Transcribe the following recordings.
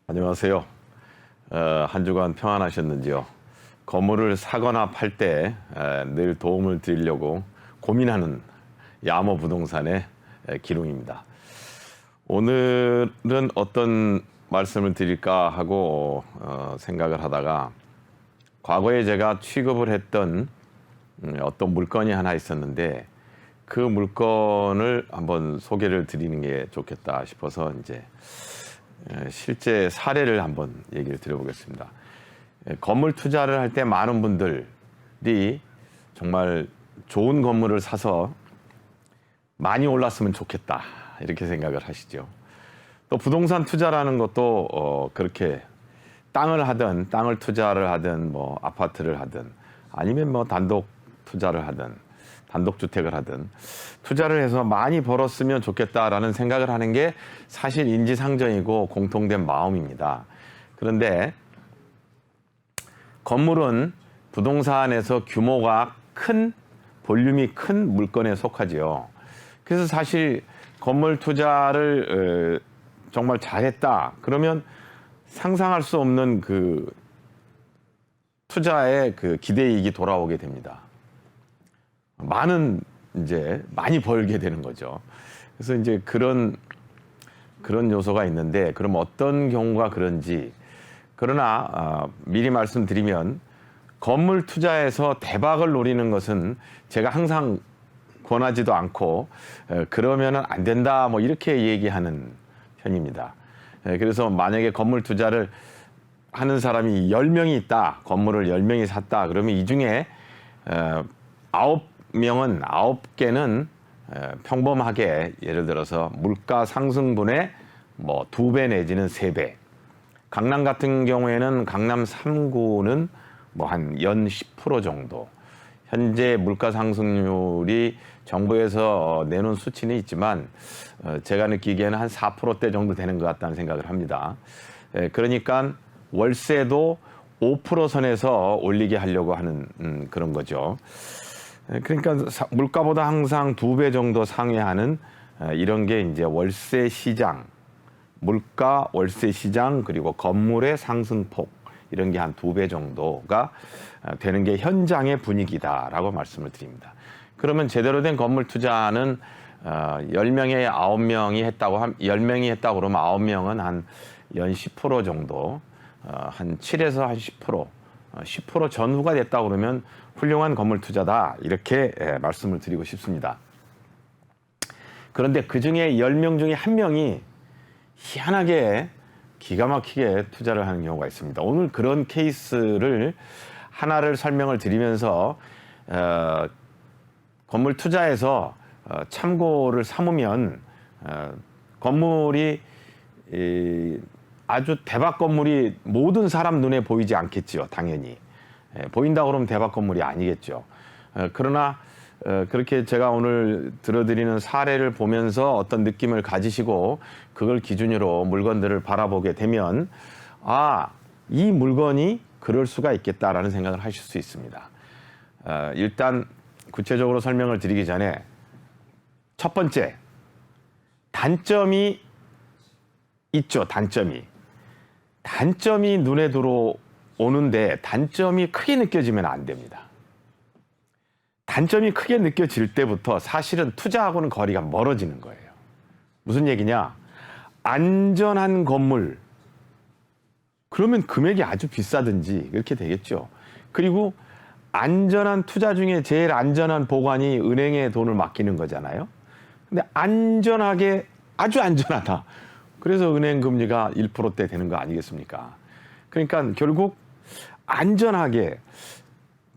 안녕하세요. 한 주간 평안하셨는지요? 건물을 사거나 팔 때 늘 도움을 드리려고 고민하는 야모 부동산의 기룡입니다. 오늘은 어떤 말씀을 드릴까 하고 생각을 하다가 과거에 제가 취급을 했던 어떤 물건이 하나 있었는데 그 물건을 한번 소개를 드리는 게 좋겠다 싶어서 이제 실제 사례를 한번 얘기를 드려보겠습니다. 건물 투자를 할 때 많은 분들이 정말 좋은 건물을 사서 많이 올랐으면 좋겠다 이렇게 생각을 하시죠. 또 부동산 투자라는 것도 그렇게 땅을 하든 땅을 투자를 하든 뭐 아파트를 하든 아니면 뭐 단독 투자를 하든 단독주택을 하든 투자를 해서 많이 벌었으면 좋겠다라는 생각을 하는 게 사실 인지상정이고 공통된 마음입니다. 그런데 건물은 부동산에서 규모가 큰, 볼륨이 큰 물건에 속하지요. 그래서 사실 건물 투자를 정말 잘했다 그러면 상상할 수 없는 그 투자의 그 기대이익이 돌아오게 됩니다. 많이 벌게 되는 거죠. 그래서 이제 그런 요소가 있는데, 그럼 어떤 경우가 그런지. 그러나 미리 말씀드리면 건물 투자에서 대박을 노리는 것은 제가 항상 권하지도 않고 그러면은 안 된다 뭐 이렇게 얘기하는 편입니다. 그래서 만약에 건물 투자를 하는 사람이 10명이 있다, 건물을 10명이 샀다, 그러면 이 중에 9개는 평범하게 예를 들어서 물가 상승분의 뭐 2배 내지는 3배. 강남 같은 경우에는 강남 3구는 뭐 한 연 10% 정도. 현재 물가 상승률이 정부에서 내놓은 수치는 있지만 제가 느끼기에는 한 4%대 정도 되는 것 같다는 생각을 합니다. 그러니까 월세도 5% 선에서 올리게 하려고 하는 그런 거죠. 그러니까 물가보다 항상 2배 정도 상회하는 이런 게 이제 월세 시장, 물가, 월세 시장, 그리고 건물의 상승폭 이런 게 한 2배 정도가 되는 게 현장의 분위기다라고 말씀을 드립니다. 그러면 제대로 된 건물 투자는 10명에 9명이 했다고 10명이 했다고 그러면 9명은 한 연 10% 정도, 한 7에서 한 10% 전후가 됐다고 그러면 훌륭한 건물 투자다 이렇게 말씀을 드리고 싶습니다. 그런데 그중에 10명 중에 1명이 희한하게 기가 막히게 투자를 하는 경우가 있습니다. 오늘 그런 케이스를 하나를 설명을 드리면서 건물 투자에서 참고를 삼으면 건물이 아주 대박 건물이 모든 사람 눈에 보이지 않겠지요. 당연히. 보인다고 그러면 대박 건물이 아니겠죠. 그러나 그렇게 제가 오늘 들어드리는 사례를 보면서 어떤 느낌을 가지시고 그걸 기준으로 물건들을 바라보게 되면 이 물건이 그럴 수가 있겠다라는 생각을 하실 수 있습니다. 일단 구체적으로 설명을 드리기 전에 첫 번째, 단점이 있죠. 단점이 눈에 들어오는데 단점이 크게 느껴지면 안 됩니다. 단점이 크게 느껴질 때부터 사실은 투자하고는 거리가 멀어지는 거예요. 무슨 얘기냐? 안전한 건물, 그러면 금액이 아주 비싸든지 이렇게 되겠죠. 그리고 안전한 투자 중에 제일 안전한 보관이 은행에 돈을 맡기는 거잖아요. 근데 안전하게, 아주 안전하다. 그래서 은행 금리가 1%대 되는 거 아니겠습니까? 그러니까 결국 안전하게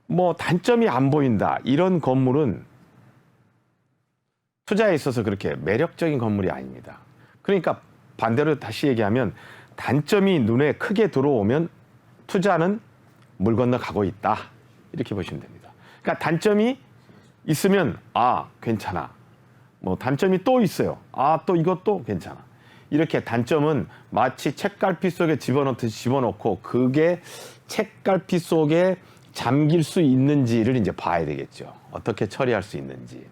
뭐 단점이 안 보인다 이런 건물은 투자에 있어서 그렇게 매력적인 건물이 아닙니다. 그러니까 반대로 다시 얘기하면 단점이 눈에 크게 들어오면 투자는 물 건너 가고 있다 이렇게 보시면 됩니다. 그러니까 단점이 있으면 괜찮아. 뭐 단점이 또 있어요. 또 이것도 괜찮아. 이렇게 단점은 마치 책갈피 속에 집어넣듯이 집어넣고 그게 책갈피 속에 잠길 수 있는지를 이제 봐야 되겠죠. 어떻게 처리할 수 있는지.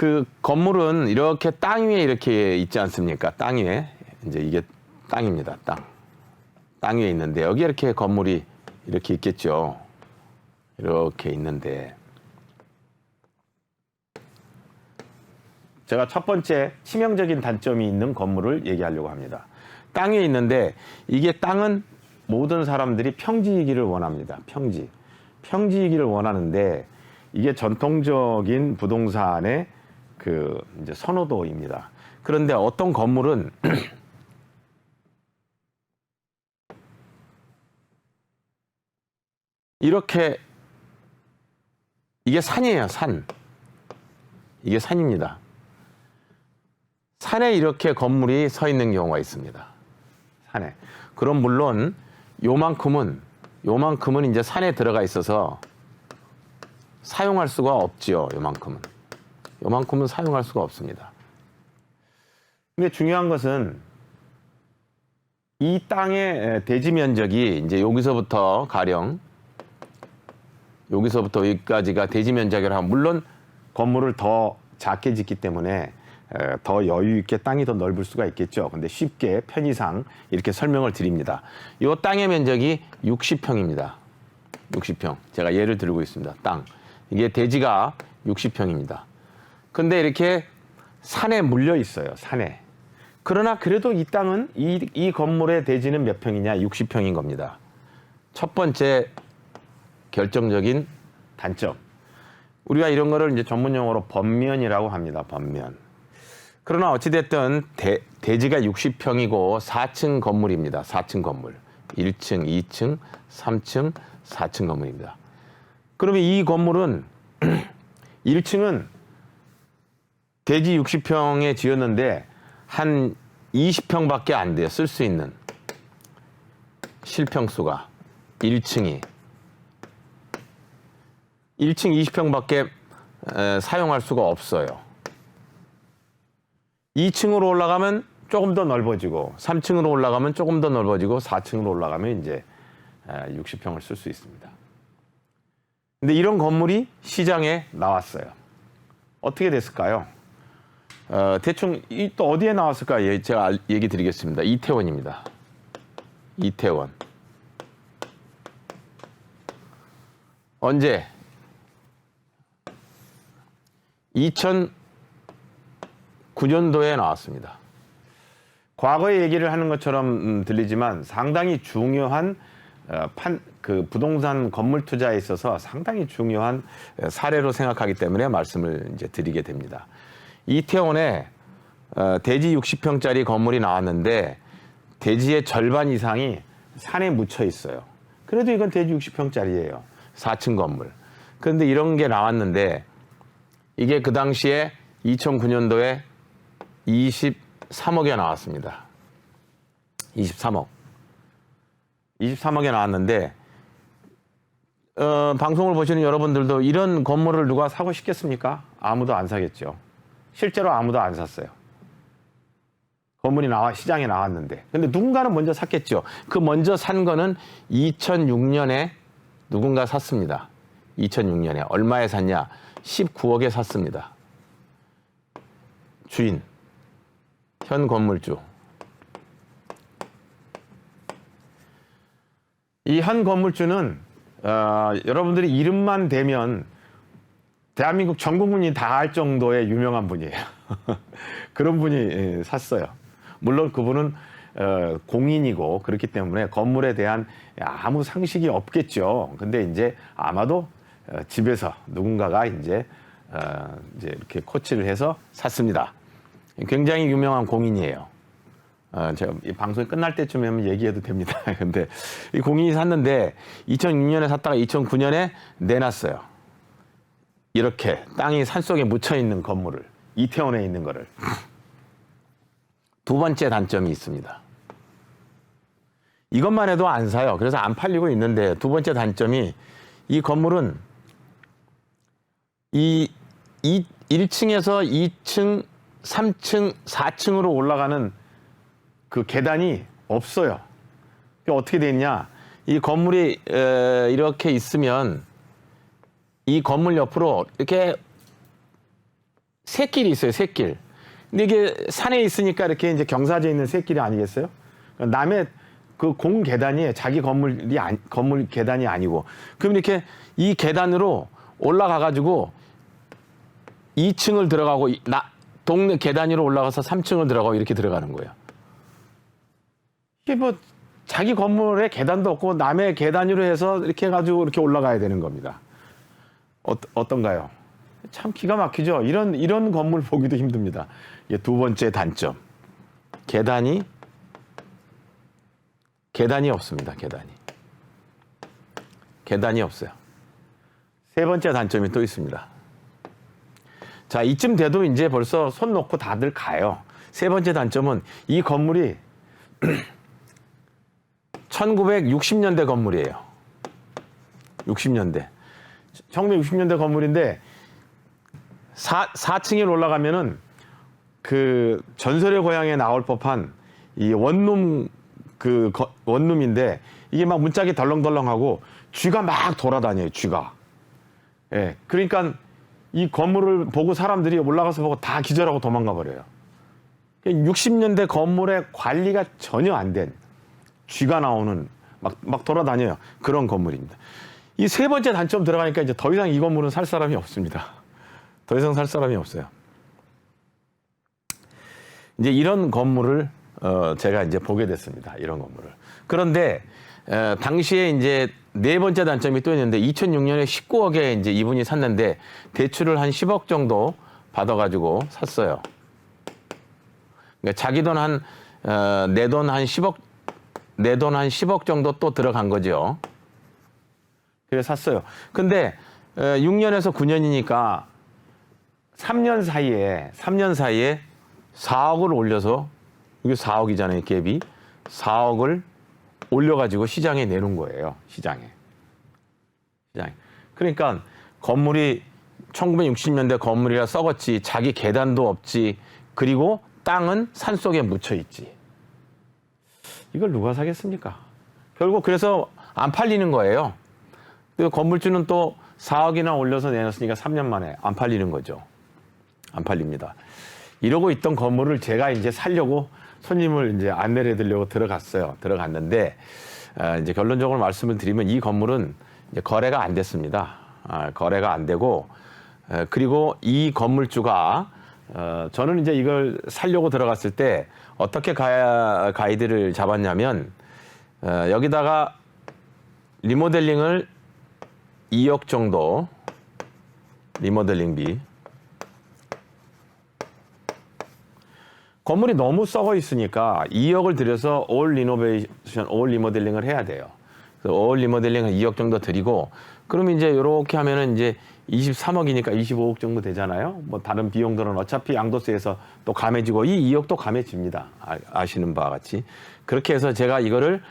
그 건물은 이렇게 땅 위에 이렇게 있지 않습니까? 땅 위에. 이제 이게 땅입니다. 땅. 땅 위에 있는데 여기 이렇게 건물이 이렇게 있겠죠. 이렇게 있는데 제가 첫 번째 치명적인 단점이 있는 건물을 얘기하려고 합니다. 땅 위에 있는데 이게 땅은 모든 사람들이 평지이기를 원합니다. 평지이기를 원하는데 이게 전통적인 부동산의 그 이제 선호도입니다. 그런데 어떤 건물은 이렇게 이게 산이에요, 산. 이게 산입니다. 산에 이렇게 건물이 서 있는 경우가 있습니다. 산에. 그럼 물론 요만큼은 이제 산에 들어가 있어서 사용할 수가 없지요. 요만큼은 사용할 수가 없습니다. 근데 중요한 것은 이 땅의 대지 면적이 이제 여기서부터 가령 여기서부터 여기까지가 대지 면적이라 하면 물론 건물을 더 작게 짓기 때문에 더 여유 있게 땅이 더 넓을 수가 있겠죠. 근데 쉽게 편의상 이렇게 설명을 드립니다. 이 땅의 면적이 60평입니다. 60평. 제가 예를 들고 있습니다. 땅. 이게 대지가 60평입니다. 근데 이렇게 산에 물려 있어요. 산에. 그러나 그래도 이 땅은 이 건물의 대지는 몇 평이냐? 60평인 겁니다. 첫 번째 결정적인 단점. 우리가 이런 거를 이제 전문 용어로 번면이라고 합니다. 번면. 그러나 어찌됐든 대지가 60평이고 4층 건물입니다. 4층 건물. 1층, 2층, 3층, 4층 건물입니다. 그러면 이 건물은 1층은 대지 60평에 지었는데 한 20평밖에 안 돼요. 쓸 수 있는 실평수가 1층이 1층 20평밖에 사용할 수가 없어요. 2층으로 올라가면 조금 더 넓어지고 3층으로 올라가면 조금 더 넓어지고 4층으로 올라가면 이제 60평을 쓸 수 있습니다. 근데 이런 건물이 시장에 나왔어요. 어떻게 됐을까요? 대충 또 어디에 나왔을까? 제가 얘기 드리겠습니다. 이태원입니다. 이태원. 언제? 2009년도에 나왔습니다. 과거의 얘기를 하는 것처럼 들리지만 상당히 중요한 그 부동산 건물 투자에 있어서 상당히 중요한 사례로 생각하기 때문에 말씀을 이제 드리게 됩니다. 이태원에 대지 60평짜리 건물이 나왔는데 대지의 절반 이상이 산에 묻혀 있어요. 그래도 이건 대지 60평짜리예요. 4층 건물. 그런데 이런 게 나왔는데 이게 그 당시에 2009년도에 23억에 나왔습니다. 23억에 나왔는데 방송을 보시는 여러분들도 이런 건물을 누가 사고 싶겠습니까? 아무도 안 사겠죠. 실제로 아무도 안 샀어요. 건물이 시장에 나왔는데. 근데 누군가는 먼저 샀겠죠. 그 먼저 산 거는 2006년에 누군가 샀습니다. 2006년에. 얼마에 샀냐? 19억에 샀습니다. 주인. 현 건물주. 이 한 건물주는 여러분들이 이름만 대면 대한민국 전 국민이 다 알 정도의 유명한 분이에요. 그런 분이 샀어요. 물론 그분은 공인이고 그렇기 때문에 건물에 대한 아무 상식이 없겠죠. 근데 이제 아마도 집에서 누군가가 이제 이렇게 코치를 해서 샀습니다. 굉장히 유명한 공인이에요. 제가 이 방송이 끝날 때쯤이면 얘기해도 됩니다. 근데 이 공인이 샀는데 2006년에 샀다가 2009년에 내놨어요. 이렇게 땅이 산속에 묻혀 있는 건물을, 이태원에 있는 거를. 두 번째 단점이 있습니다. 이것만 해도 안 사요. 그래서 안 팔리고 있는데 두 번째 단점이 이 건물은 이 1층에서 2층, 3층, 4층으로 올라가는 그 계단이 없어요. 어떻게 됐냐? 이 건물이 이렇게 있으면 이 건물 옆으로 이렇게 샛길이 있어요, 샛길. 근데 이게 산에 있으니까 이렇게 이제 경사져 있는 샛길이 아니겠어요? 남의 그 공 계단이 자기 건물 계단이 아니고, 그럼 이렇게 이 계단으로 올라가가지고 2층을 들어가고, 동네 계단 위로 올라가서 3층을 들어가고 이렇게 들어가는 거예요. 이게 뭐 자기 건물에 계단도 없고 남의 계단 위로 해서 이렇게 해가지고 이렇게 올라가야 되는 겁니다. 어떤가요? 참 기가 막히죠. 이런 건물 보기도 힘듭니다. 이게 두 번째 단점. 계단이 없습니다. 계단이 없어요. 세 번째 단점이 또 있습니다. 자, 이쯤 돼도 이제 벌써 손 놓고 다들 가요. 세 번째 단점은 이 건물이 1960년대 건물이에요. 60년대. 1960년대 건물인데 4층에 올라가면은 그 전설의 고향에 나올 법한 이 원룸인데 이게 막 문짝이 덜렁덜렁하고 쥐가 막 돌아다녀요, 쥐가. 예. 그러니까 이 건물을 보고 사람들이 올라가서 보고 다 기절하고 도망가 버려요. 60년대 건물의 관리가 전혀 안 된 쥐가 나오는 막 돌아다녀요. 그런 건물입니다. 이 세 번째 단점 들어가니까 이제 더 이상 이 건물은 살 사람이 없습니다. 더 이상 살 사람이 없어요. 이제 이런 건물을 제가 이제 보게 됐습니다. 이런 건물을. 그런데 당시에 이제 네 번째 단점이 또 있는데 2006년에 19억에 이제 이분이 샀는데 대출을 한 10억 정도 받아가지고 샀어요. 그러니까 자기 돈 내 돈 한 10억 정도 또 들어간 거죠. 그래서 샀어요. 근데 6년에서 9년이니까 3년 사이에 4억을 올려서, 이게 4억이잖아요, 갭이. 4억을 올려가지고 시장에 내놓은 거예요, 시장에. 그러니까 건물이 1960년대 건물이라 썩었지, 자기 계단도 없지, 그리고 땅은 산속에 묻혀 있지. 이걸 누가 사겠습니까? 결국 그래서 안 팔리는 거예요. 그 건물주는 또 4억이나 올려서 내놨으니까 3년 만에 안 팔리는 거죠. 안 팔립니다. 이러고 있던 건물을 제가 이제 살려고 손님을 이제 안내를 해드리려고 들어갔는데, 이제 결론적으로 말씀을 드리면 이 건물은 이제 거래가 안 됐습니다. 거래가 안 되고, 그리고 이 건물주가, 저는 이제 이걸 살려고 들어갔을 때 어떻게 가이드를 잡았냐면, 여기다가 리모델링을 2억 정도, 리모델링비. 건물이 너무 썩어 있으니까 2억을 들여서 올 리노베이션, 올 리모델링을 해야 돼요. 그래서 올 리모델링을 2억 정도 드리고, 그러면 이제 이렇게 하면은 이제 23억이니까 25억 정도 되잖아요. 뭐 다른 비용들은 어차피 양도세에서 또 감해지고 이 2억도 감해집니다. 아시는 바와 같이. 그렇게 해서 제가 이거를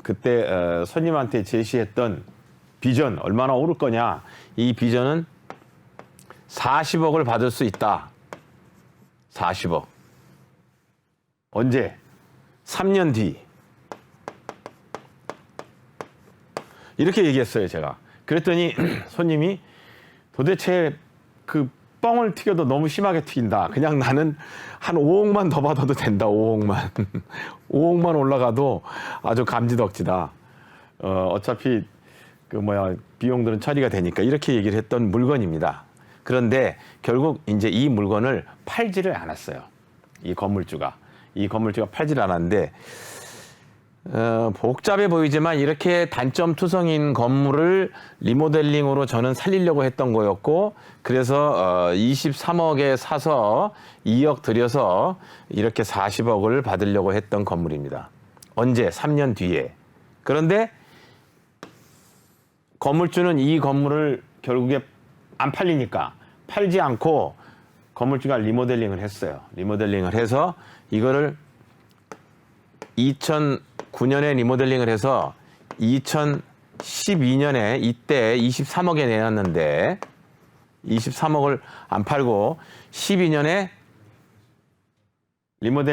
그때 손님한테 제시했던 비전, 얼마나 오를 거냐. 이 비전은 40억을 받을 수 있다. 40억. 언제? 3년 뒤. 이렇게 얘기했어요, 제가. 그랬더니 손님이 도대체 그 뻥을 튀겨도 너무 심하게 튀긴다. 그냥 나는 한 5억만 더 받아도 된다. 5억만. 5억만 올라가도 아주 감지덕지다. 어차피 비용들은 처리가 되니까, 이렇게 얘기를 했던 물건입니다. 그런데 결국 이제 이 물건을 팔지를 않았어요. 이 건물주가 팔지를 않았는데, 복잡해 보이지만 이렇게 단점 투성인 건물을 리모델링으로 저는 살리려고 했던 거였고, 그래서 23억에 사서 2억 들여서 이렇게 40억을 받으려고 했던 건물입니다. 언제? 3년 뒤에. 그런데 건물주는 이 건물을 결국에 안 팔리니까 팔지 않고 건물주가 리모델링을 했어요. 리모델링을 해서 이거를 2009년에 리모델링을 해서 2012년에 이때 23억에 내놨는데 23억을 안 팔고 12년에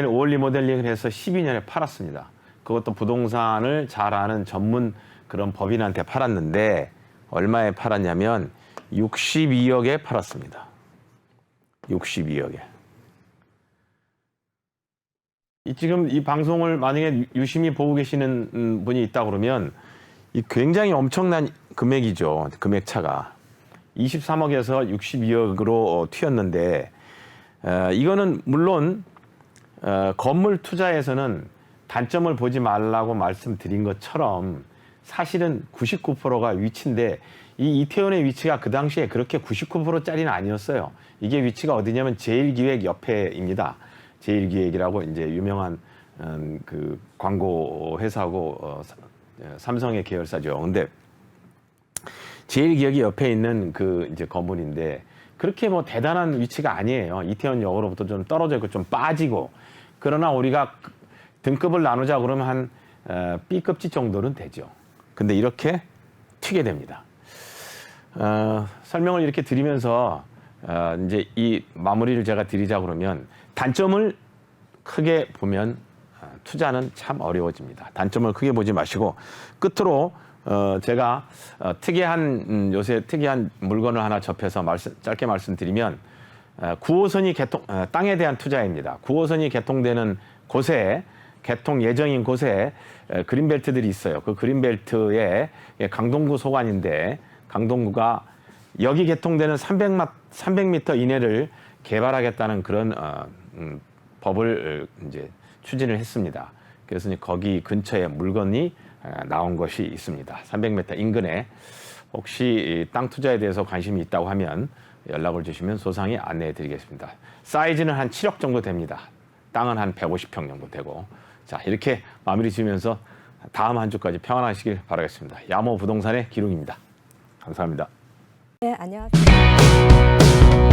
올 리모델링을 해서 12년에 팔았습니다. 그것도 부동산을 잘 아는 전문 그런 법인한테 팔았는데 얼마에 팔았냐면 62억에 팔았습니다. 62억에. 지금 이 방송을 만약에 유심히 보고 계시는 분이 있다 그러면 이 굉장히 엄청난 금액이죠. 금액 차가 23억에서 62억으로 튀었는데 이거는 물론 건물 투자에서는 단점을 보지 말라고 말씀드린 것처럼 사실은 99%가 위치인데 이 이태원의 위치가 그 당시에 그렇게 99%짜리는 아니었어요. 이게 위치가 어디냐면 제일기획 옆에입니다. 제일기획이라고 이제 유명한 그 광고 회사고 삼성의 계열사죠. 근데 제일기획이 옆에 있는 그 이제 건물인데 그렇게 뭐 대단한 위치가 아니에요. 이태원역으로부터 좀 떨어져 있고 좀 빠지고 그러나 우리가 등급을 나누자 그러면 한 B급지 정도는 되죠. 근데 이렇게 튀게 됩니다. 설명을 이렇게 드리면서 이제 이 마무리를 제가 드리자 그러면 단점을 크게 보면 투자는 참 어려워집니다. 단점을 크게 보지 마시고 끝으로 제가 요새 특이한 물건을 하나 접해서 짧게 말씀드리면 9호선이 땅에 대한 투자입니다. 9호선이 개통되는 곳에 개통 예정인 곳에 그린벨트들이 있어요. 그 그린벨트에 강동구 소관인데 강동구가 여기 개통되는 300m 이내를 개발하겠다는 그런 법을 이제 추진을 했습니다. 그래서 거기 근처에 물건이 나온 것이 있습니다. 300m 인근에 혹시 땅 투자에 대해서 관심이 있다고 하면 연락을 주시면 소상히 안내해 드리겠습니다. 사이즈는 한 7억 정도 됩니다. 땅은 한 150평 정도 되고. 자, 이렇게 마무리 지으면서 다음 한 주까지 평안하시길 바라겠습니다. 야모 부동산의 기룡입니다. 감사합니다. 네, 안녕하세요.